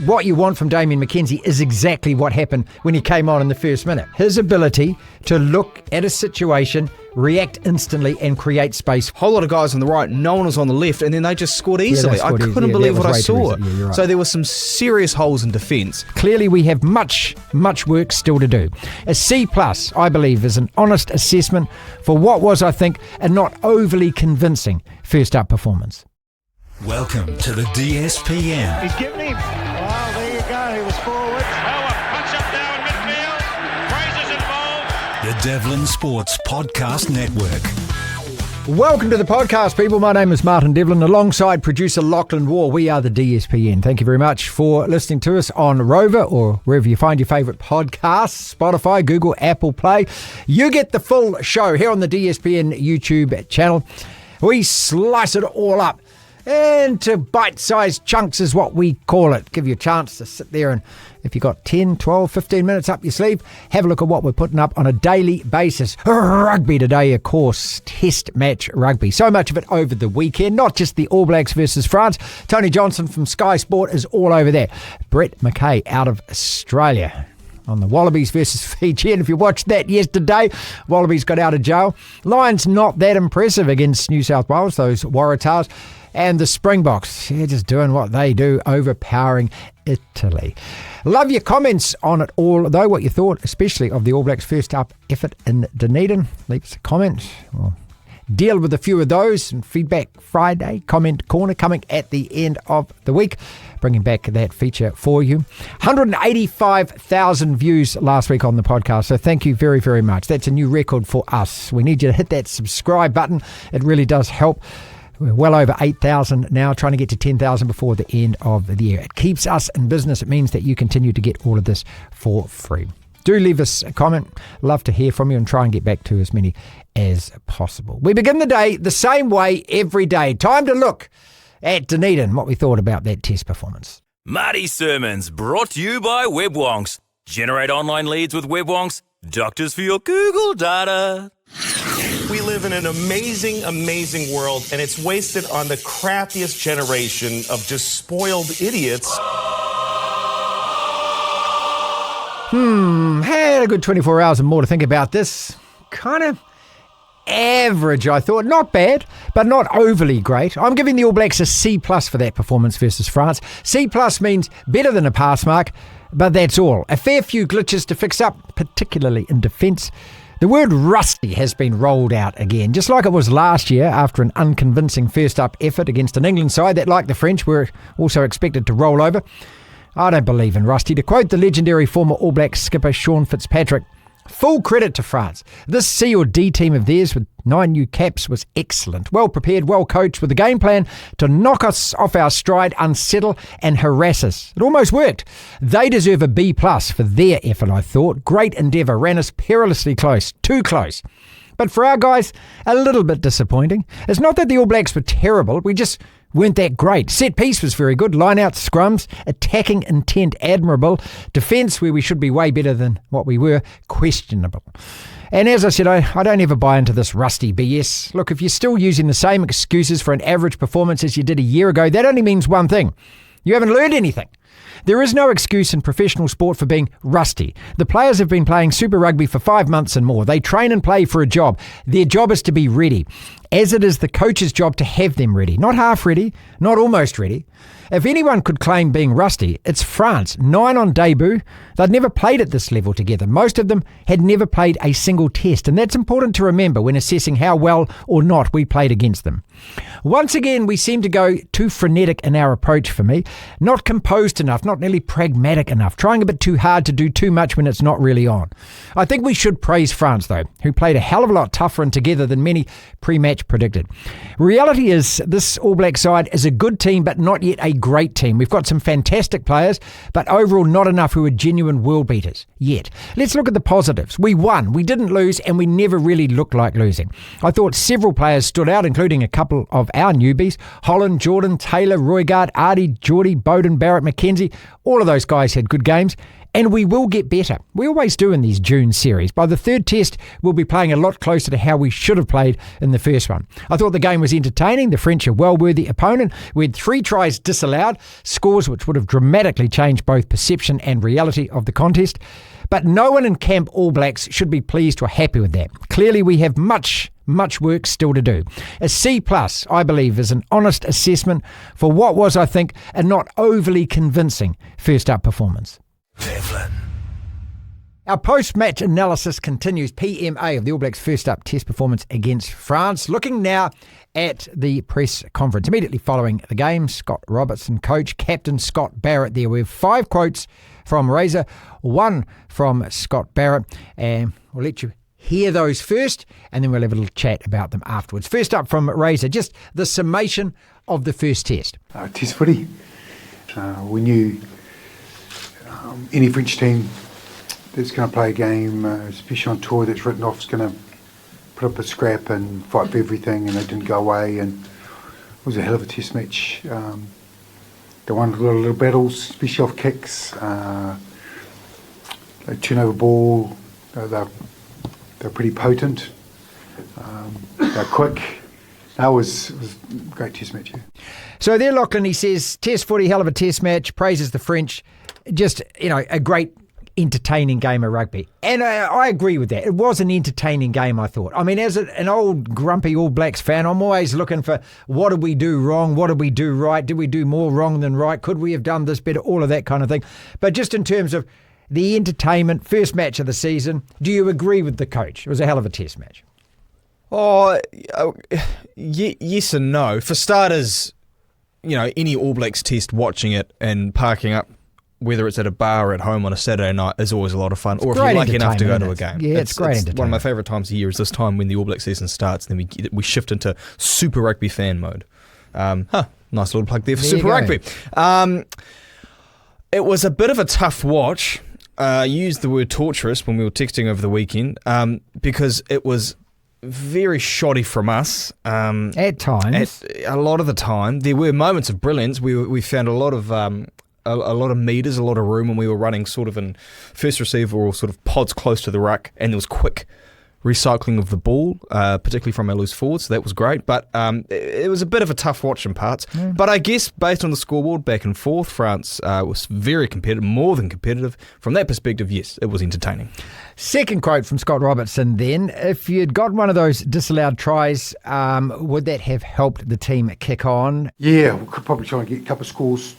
what you want from Damian Mackenzie is exactly what happened when he came on in the first minute. His ability to look at a situation, react instantly and create space. Whole lot of guys on the right, no one was on the left, and then they just scored easily. I couldn't believe what I saw. Right. So there were some serious holes in defence. Clearly we have much work still to do. A C+, I believe, is an honest assessment for what was, I think, a not overly convincing first up performance. Welcome to the DSPN. He's given him. Well, there you go. He was forward. Oh, a punch up now in midfield. Fraser's involved. The Devlin Sports Podcast Network. Welcome to the podcast, people. My name is Martin Devlin, alongside producer Lachlan Waugh. We are the DSPN. Thank you very much for listening to us on Rover or wherever you find your favourite podcasts, Spotify, Google, Apple Play. You get the full show here on the DSPN YouTube channel. We slice it all up into bite-sized chunks is what we call it. Give you a chance to sit there and if you've got 10, 12, 15 minutes up your sleeve, have a look at what we're putting up on a daily basis. Rugby today, of course, test match rugby. So much of it over the weekend, not just the All Blacks versus France. Tony Johnson from Sky Sport is all over that. Brett McKay out of Australia on the Wallabies versus Fiji. And if you watched that yesterday, Wallabies got out of jail. Lions not that impressive against New South Wales, those Waratahs. And the Springboks, just doing what they do, overpowering Italy. Love your comments on it all, though, what you thought, especially of the All Blacks' first up effort in Dunedin. Leave us a comment. We'll deal with a few of those. And Feedback Friday, Comment Corner, coming at the end of the week. Bringing back that feature for you. 185,000 views last week on the podcast, so thank you very, very much. That's a new record for us. We need you to hit that subscribe button. It really does help. We're well over 8,000 now, trying to get to 10,000 before the end of the year. It keeps us in business. It means that you continue to get all of this for free. Do leave us a comment. Love to hear from you and try and get back to as many as possible. We begin the day the same way every day. Time to look at Dunedin, what we thought about that test performance. Marty Sermons, brought to you by WebWonks. Generate online leads with WebWonks. Doctors for your Google data. We live in an amazing, amazing world, and it's wasted on the crappiest generation of just spoiled idiots. Had a good 24 hours and more to think about this. Kind of average, I thought. Not bad, but not overly great. I'm giving the All Blacks a C+ for that performance versus France. C+ means better than a pass mark, but that's all. A fair few glitches to fix up, particularly in defence. The word rusty has been rolled out again, just like it was last year after an unconvincing first-up effort against an England side that, like the French, were also expected to roll over. I don't believe in rusty. To quote the legendary former All Blacks skipper Sean Fitzpatrick, full credit to France. This C or D team of theirs with 9 new caps was excellent. Well prepared, well coached with a game plan to knock us off our stride, unsettle and harass us. It almost worked. They deserve a B+ for their effort, I thought. Great endeavour, ran us perilously close, too close. But for our guys, a little bit disappointing. It's not that the All Blacks were terrible, we just weren't that great. Set piece was very good, line-out scrums, attacking intent admirable, defence where we should be way better than what we were, questionable. And as I said, I don't ever buy into this rusty BS. Look, if you're still using the same excuses for an average performance as you did a year ago, that only means one thing. You haven't learned anything. There is no excuse in professional sport for being rusty. The players have been playing Super Rugby for 5 months and more. They train and play for a job. Their job is to be ready, as it is the coach's job to have them ready. Not half ready, not almost ready. If anyone could claim being rusty, it's France. 9 on debut. They'd never played at this level together. Most of them had never played a single test, and that's important to remember when assessing how well or not we played against them. Once again, we seem to go too frenetic in our approach for me. Not composed enough, not nearly pragmatic enough, trying a bit too hard to do too much when it's not really on. I think we should praise France, though, who played a hell of a lot tougher and together than many pre-match predicted. Reality is, this All Black side is a good team, but not yet a great team. We've got some fantastic players, but overall not enough who are genuine world beaters yet. Let's look at the positives. We won, we didn't lose, and we never really looked like losing. I thought several players stood out, including a couple of our newbies, Holland, Jordan, Taylor, Roygard, Artie, Geordie, Bowden, Barrett, Mackenzie. All of those guys had good games. And we will get better. We always do in these June series. By the third test, we'll be playing a lot closer to how we should have played in the first this one. I thought the game was entertaining. The French are a well-worthy opponent. We had 3 tries disallowed, scores which would have dramatically changed both perception and reality of the contest. But no one in Camp All Blacks should be pleased or happy with that. Clearly we have much work still to do. A C+, I believe, is an honest assessment for what was, I think, a not overly convincing first-up performance. Devlin. Our post-match analysis continues. PMA of the All Blacks' first-up test performance against France. Looking now at the press conference. Immediately following the game, Scott Robertson, coach, captain Scott Barrett there. We have 5 quotes from Razor, 1 from Scott Barrett, and we'll let you hear those first, and then we'll have a little chat about them afterwards. First up from Razor, just the summation of the first test. Test footy. We knew any French team that's going to play a game, especially on tour, that's written off, is going to put up a scrap and fight for everything, and they didn't go away, and it was a hell of a test match. They won a lot of little battles, especially off kicks. They turn over ball. They're pretty potent. They're quick. That was a great test match. Yeah. So there, Lachlan, he says, test footy, hell of a test match, praises the French. Just, a great entertaining game of rugby. And I agree with that. It was an entertaining game, I thought. I mean, as an old grumpy All Blacks fan, I'm always looking for what did we do wrong? What did we do right? Did we do more wrong than right? Could we have done this better? All of that kind of thing. But just in terms of the entertainment, first match of the season, do you agree with the coach? It was a hell of a test match. Oh, yes and no. For starters, any All Blacks test, watching it and parking up, whether it's at a bar or at home on a Saturday night, is always a lot of fun. Or if you're lucky enough to go to a game. Yeah, it's great entertainment. One of my favourite times of year is this time when the All Black season starts, and then we shift into Super Rugby fan mode. Nice little plug there for Super Rugby. It was a bit of a tough watch. I used the word torturous when we were texting over the weekend because it was very shoddy from us. At times. A lot of the time. There were moments of brilliance. We found a lot of meters, a lot of room, and we were running sort of in first receiver or sort of pods close to the ruck, and there was quick recycling of the ball, particularly from our loose forwards, so that was great. But it was a bit of a tough watch in parts. Yeah. But I guess based on the scoreboard, back and forth, France was very competitive, more than competitive. From that perspective, yes, it was entertaining. Second quote from Scott Robertson then. If you'd got one of those disallowed tries, would that have helped the team kick on? Yeah, we could probably try and get a couple of scores,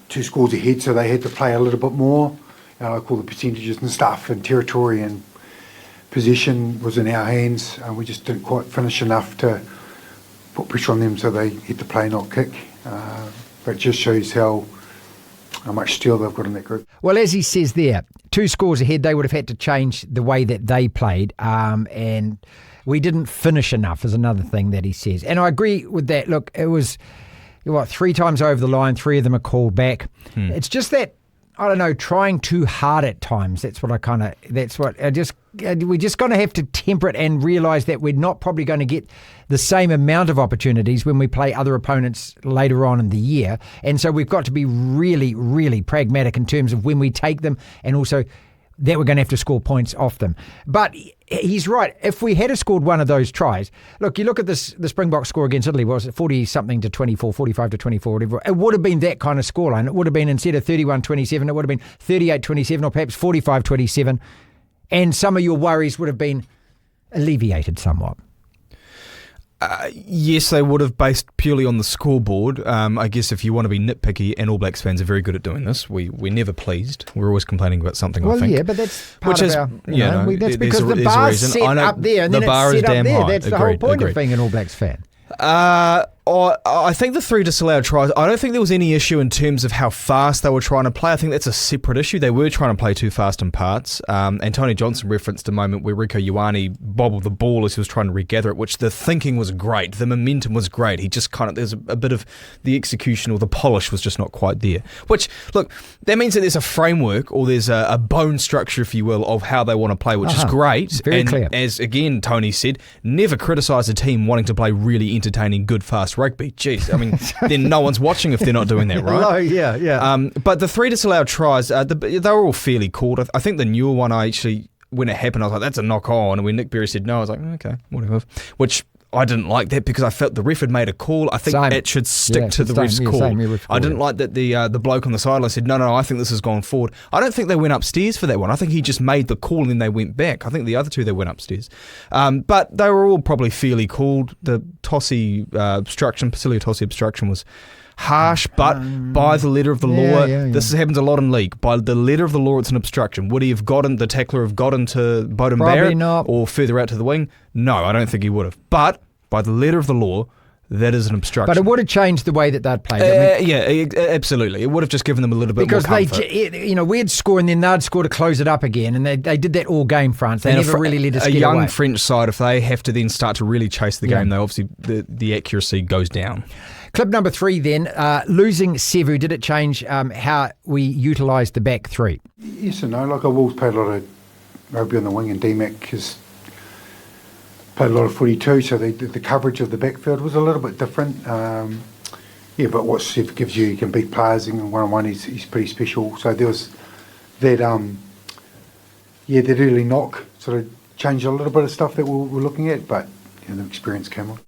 2 scores ahead, so they had to play a little bit more. Like all the percentages and stuff, and territory and position was in our hands, and we just didn't quite finish enough to put pressure on them, so they had to play, not kick. But it just shows how much steel they've got in that group. Well, as he says there, 2 scores ahead, they would have had to change the way that they played, and we didn't finish enough is another thing that he says. And I agree with that. Look, it was 3 times over the line, 3 of them are called back. It's just that, I don't know, trying too hard at times. We're just going to have to temper it and realise that we're not probably going to get the same amount of opportunities when we play other opponents later on in the year. And so we've got to be really, really pragmatic in terms of when we take them, and also that we're going to have to score points off them. But he's right. If we had scored one of those tries, look, you look at the Springbok score against Italy, was it 40-something to 24, 45 to 24, whatever. It would have been that kind of scoreline. It would have been, instead of 31-27, it would have been 38-27 or perhaps 45-27. And some of your worries would have been alleviated somewhat. Yes, they would have, based purely on the scoreboard. I guess if you want to be nitpicky, and All Blacks fans are very good at doing this, we're never pleased. We're always complaining about something, I think. Well, yeah, but that's part of our... that's because the bar's set up there, and then it's set up there. That's the whole point of being an All Blacks fan. I think the 3 disallowed tries, I don't think there was any issue in terms of how fast they were trying to play. I think that's a separate issue. They were trying to play too fast in parts. And Tony Johnson referenced a moment where Rieko Ioane bobbled the ball as he was trying to regather it, which the thinking was great. The momentum was great. He just there's a bit of the execution, or the polish was just not quite there. Which, look, that means that there's a framework, or there's a bone structure, if you will, of how they want to play, which is great. Very clear. As, again, Tony said, never criticise a team wanting to play really entertaining, good, fast rugby. Jeez, I mean, then no one's watching if they're not doing that, right? Oh, yeah. But the 3 disallowed tries, they were all fairly called. I think the Newell one, when it happened, I was like, that's a knock on. And when Nick Berry said no, I was like, okay, whatever. Which I didn't like that because I felt the ref had made a call. I think it should stick to the ref's call. I didn't like that the bloke on the sideline said, no, I think this has gone forward. I don't think they went upstairs for that one. I think he just made the call and then they went back. I think the other two, they went upstairs. But they were all probably fairly called. The Tossie obstruction, Pasilia Tossie obstruction was harsh, but by the letter of the law, this happens a lot in league. By the letter of the law, it's an obstruction. Would he have gotten, the tackler have gotten to Bowden Barrett or further out to the wing? No, I don't think he would have. But by the letter of the law, that is an obstruction. But it would have changed the way that they'd played. Yeah, absolutely. It would have just given them a little bit more comfort. Because we'd score and then they'd score to close it up again, and they did that all game, France. They never really let us get away. A young French side, if they have to then start to really chase the game, they obviously the accuracy goes down. Clip number 3 then, losing Sevu, did it change how we utilised the back three? Yes and no. Like I've always played a lot of rugby on the wing, and DMAC has played a lot of footy too, so the coverage of the backfield was a little bit different. But what Sev gives you can beat players in one-on-one, he's pretty special. So there was that, that early knock sort of changed a little bit of stuff that we're looking at, but the experience came on.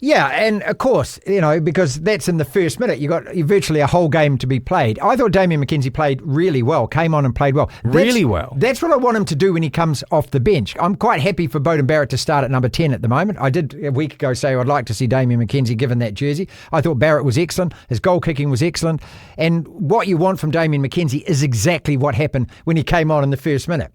Yeah, and of course, because that's in the first minute. You got virtually a whole game to be played. I thought Damian Mackenzie played really well, came on and played well. Really well. That's what I want him to do when he comes off the bench. I'm quite happy for Bowden Barrett to start at number 10 at the moment. I did a week ago say I'd like to see Damian Mackenzie given that jersey. I thought Barrett was excellent. His goal kicking was excellent. And what you want from Damian Mackenzie is exactly what happened when he came on in the first minute.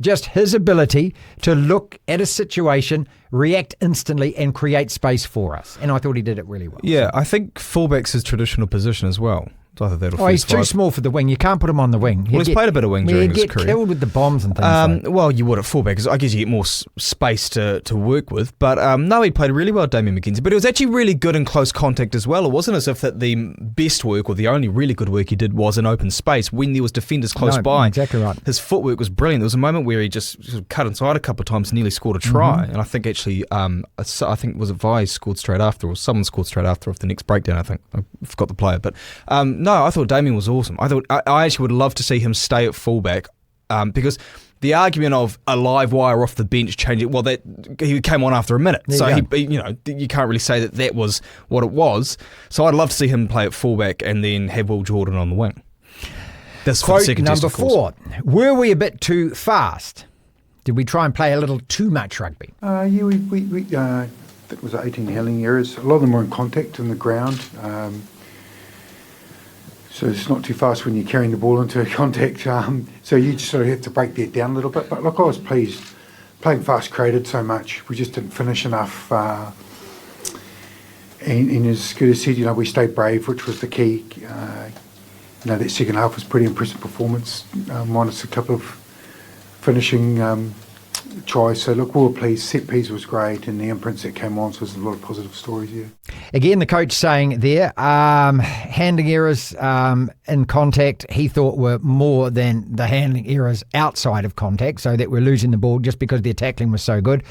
Just his ability to look at a situation, react instantly and create space for us. And I thought he did it really well. Yeah, I think fullback's his traditional position as well. So I thought that'll he's too small for the wing. You can't put him on the wing. He's played a bit of wing during his career. He'd get killed with the bombs and things. Well, you would at fullback, because I guess you get more space to work with. But no, he played really well, Damian Mackenzie. But it was actually really good in close contact as well. It wasn't as if that the best work or the only really good work he did was in open space when there was defenders close by. Exactly right. His footwork was brilliant. There was a moment where he just sort of cut inside a couple of times and nearly scored a try. And I think actually, I think was it Vi scored straight after, or someone scored straight after off the next breakdown, I think. I forgot the player. But no, I thought Damian was awesome. I actually would love to see him stay at fullback because the argument of a live wire off the bench changing, well, that he came on after a minute, so you can't really say that was what it was. So I'd love to see him play at fullback and then have Will Jordan on the wing. That's quote second number test, of course. 4. Were we a bit too fast? Did we try and play a little too much rugby? We that was 18 handling errors. A lot of them were in contact in the ground. So it's not too fast when you're carrying the ball into contact. So you just sort of have to break that down a little bit. But look, I was pleased. Playing fast created so much. We just didn't finish enough. And as good as said, we stayed brave, which was the key. That second half was pretty impressive performance, minus a couple of finishing tries. So look, we were pleased. Set piece was great, and the imprints that came on, so there's a lot of positive stories here. Again, the coach saying there, handling errors in contact, he thought were more than the handling errors outside of contact, so that we're losing the ball just because their tackling was so good.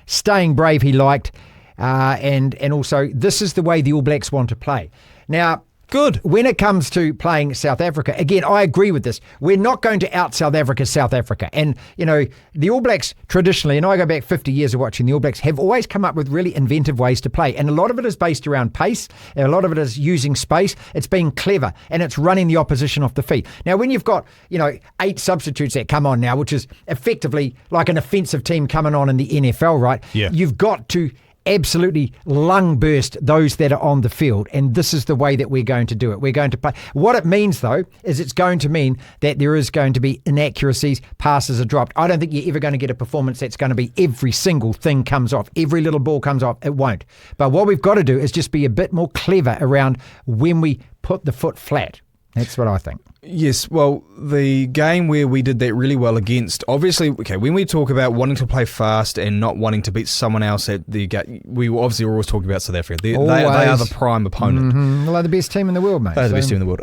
Staying brave, he liked, and also this is the way the All Blacks want to play. Now, good. When it comes to playing South Africa, again, I agree with this. We're not going to out South Africa. And, the All Blacks traditionally, and I go back 50 years of watching the All Blacks, have always come up with really inventive ways to play. And a lot of it is based around pace. And a lot of it is using space. It's being clever. And it's running the opposition off the feet. Now, when you've got, 8 substitutes that come on now, which is effectively like an offensive team coming on in the NFL, right? Yeah. You've got to absolutely lung burst those that are on the field, and this is the way that we're going to do it. We're going to play. What it means, though, is it's going to mean that there is going to be inaccuracies, passes are dropped. I don't think you're ever going to get a performance that's going to be every single thing comes off, every little ball comes off. It won't. But what we've got to do is just be a bit more clever around when we put the foot flat. That's what I think. Yes, well, the game where we did that really well against, obviously, when we talk about wanting to play fast and not wanting to beat someone else at the game, we obviously are always talking about South Africa. They are the prime opponent. Mm-hmm. Well, they're the best team in the world, mate. They're the best team in the world.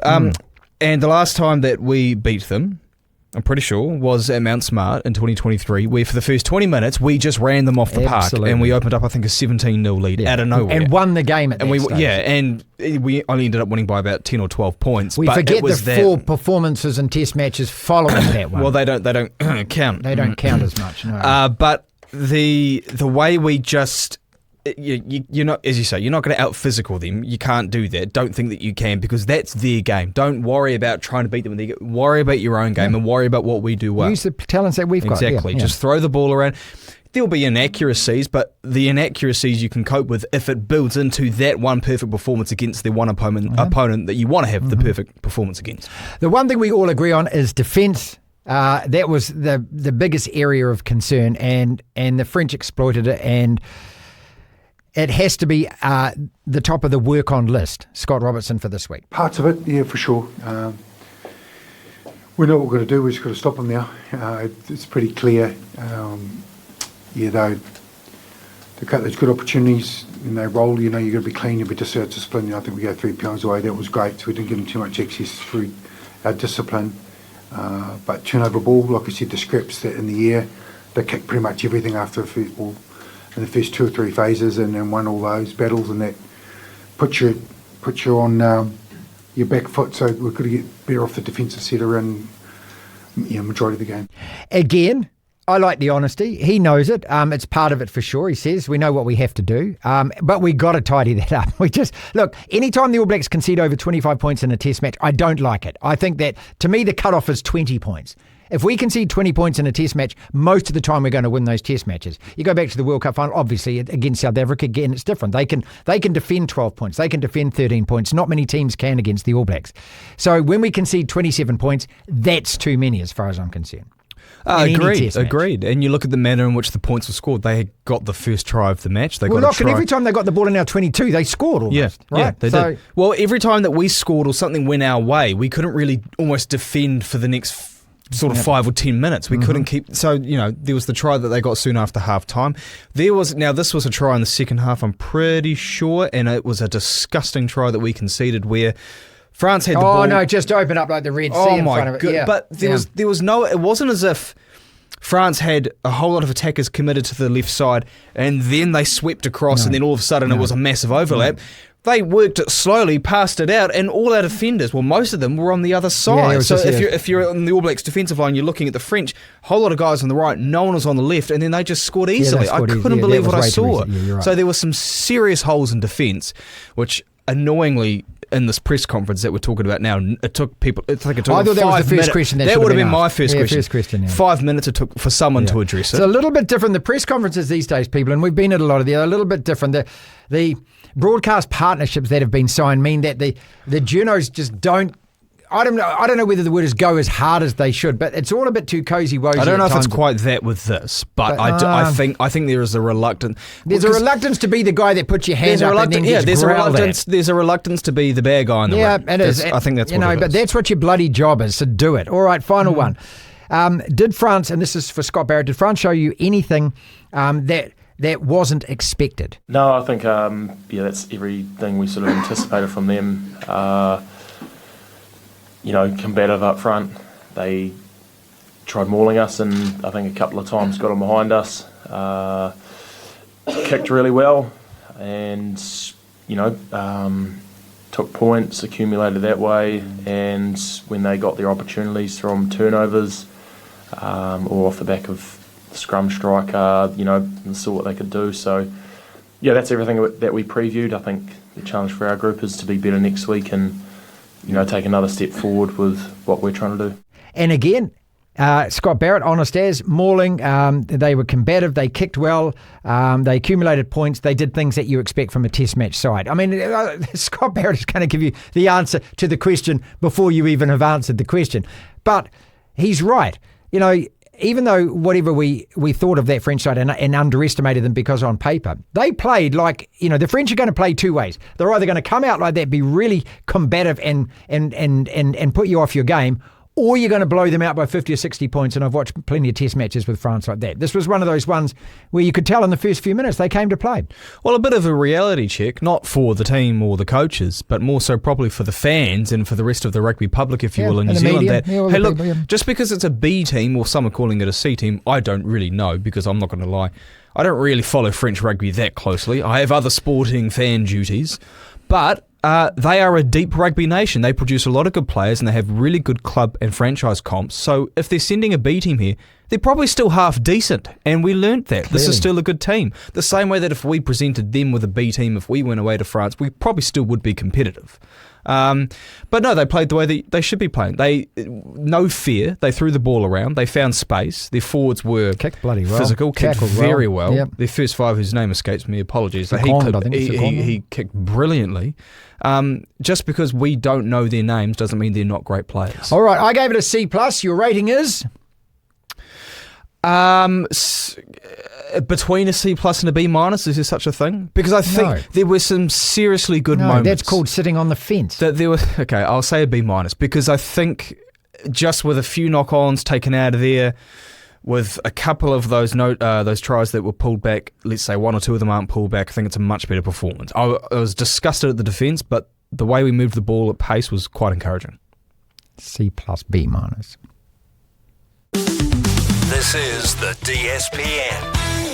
And the last time that we beat them, I'm pretty sure, was at Mount Smart in 2023, where for the first 20 minutes, we just ran them off the park, and we opened up, I think, a 17-0 lead out of nowhere. And won the game at that stage. Yeah, and we only ended up winning by about 10 or 12 points. We forget the 4 performances and test matches following that one. Well, they don't count. They don't count as much, no. But the way we just... You're not, as you say, you're not going to out-physical them. You can't do that. Don't think that you can, because that's their game. Don't worry about trying to beat them. Worry about your own game and worry about what we do well. Use the talents that we've got. Exactly. Just throw the ball around. There'll be inaccuracies, but the inaccuracies you can cope with if it builds into that one perfect performance against the one opponent that you want to have the perfect performance against. The one thing we all agree on is defence. That was the biggest area of concern, and the French exploited it, and it has to be the top of the work-on list, Scott Robertson, for this week. Parts of it, yeah, for sure. We know what we're going to do. We've just got to stop them now. It's pretty clear. They cut those good opportunities and they roll. You've got to be clean, you've got to be disciplined. I think we got 3 penalties away. That was great. So we didn't give them too much access through our discipline. But turnover ball, like I said, the scripts that in the air, they kicked pretty much everything after the first ball. In the first 2 or 3 phases, and then won all those battles, and that put you on your back foot. So we've got to get better off the defensive setter and majority of the game. Again, I like the honesty. He knows it. It's part of it for sure. He says we know what we have to do, but we got to tidy that up. We just look. Anytime the All Blacks concede over 25 points in a Test match, I don't like it. I think that to me the cutoff is 20 points. If we concede 20 points in a Test match, most of the time we're going to win those Test matches. You go back to the World Cup final, obviously against South Africa, again it's different. They can defend 12 points, they can defend 13 points. Not many teams can against the All Blacks. So when we concede 27 points, that's too many as far as I'm concerned. Agreed. And you look at the manner in which the points were scored. They got the first try of the match. And every time they got the ball in our 22, they scored almost. Yeah, they did. Well, every time that we scored or something went our way, we couldn't really almost defend for the next sort of 5 or 10 minutes. We couldn't keep... So, there was the try that they got soon after half-time. This was a try in the second half, I'm pretty sure, and it was a disgusting try that we conceded where France had the ball... Oh, no, just open up like the Red Sea in front of it. Yeah. But there was no... It wasn't as if France had a whole lot of attackers committed to the left side and then they swept across and then all of a sudden it was a massive overlap. They worked it slowly, passed it out, and all our defenders, well, most of them were on the other side. So if you're on the All Blacks defensive line, you're looking at the French, a whole lot of guys on the right, no one was on the left, and then they just scored easily. I couldn't believe what I saw. Right. So there were some serious holes in defence, which annoyingly in this press conference that we're talking about now, it took people. I thought that was the first question. That would have been my first question. First question. 5 minutes it took for someone to address it. It's a little bit different. The press conferences these days, people, and we've been at a lot of them, are a little bit different. The broadcast partnerships that have been signed mean that the journos just don't. I don't know whether the word is go as hard as they should, but it's all a bit too cozy-wozy. I don't know if it's quite that with this, but I think there is a reluctance. There's a reluctance to be the guy that puts your hand up and then there's a reluctance to be the bad guy in the ring. Yeah, it is. I think that's what it is. But that's what your bloody job is, so do it. All right, final one. Did France, and this is for Scott Barrett, did France show you anything that wasn't expected? No, I think that's everything we sort of anticipated from them. Combative up front. They tried mauling us, and I think a couple of times got them behind us. Kicked really well, and took points, accumulated that way. And when they got their opportunities from turnovers or off the back of the scrum striker, and saw what they could do. So, that's everything that we previewed. I think the challenge for our group is to be better next week and take another step forward with what we're trying to do. And again, Scott Barrett, honest as, mauling, they were combative, they kicked well, they accumulated points, they did things that you expect from a Test match side. I mean, Scott Barrett is going to give you the answer to the question before you even have answered the question. But he's right. Even though whatever we thought of that French side and underestimated them because on paper, they played like, the French are going to play two ways. They're either going to come out like that, be really combative and put you off your game, or you're going to blow them out by 50 or 60 points. And I've watched plenty of Test matches with France like that. This was one of those ones where you could tell in the first few minutes they came to play. Well, a bit of a reality check, not for the team or the coaches, but more so probably for the fans and for the rest of the rugby public, if you will, in New Zealand. Just because it's a B team, or some are calling it a C team, I don't really know, because I'm not going to lie. I don't really follow French rugby that closely. I have other sporting fan duties. But they are a deep rugby nation. They produce a lot of good players and they have really good club and franchise comps. So if they're sending a B team here, they're probably still half decent. And we learnt that. Clearly. This is still a good team. The same way that if we presented them with a B team, if we went away to France, we probably still would be competitive. But no, they played the way they should be playing. No fear. They threw the ball around. They found space. Their forwards were kicked bloody well. Physical, kicked Tackled very well. Yep. Their first five, whose name escapes me, apologies. He kicked brilliantly. Just because we don't know their names doesn't mean they're not great players. All right, I gave it a C+. Your rating is? Between a C+ and a B-, is there such a thing? Because I think there were some seriously good moments. That's called sitting on the fence. Okay, I'll say a B- because I think just with a few knock-ons taken out of there, with a couple of those tries that were pulled back, let's say one or two of them aren't pulled back, I think it's a much better performance. I was disgusted at the defence, but the way we moved the ball at pace was quite encouraging. C+, B-. This is the DSPN.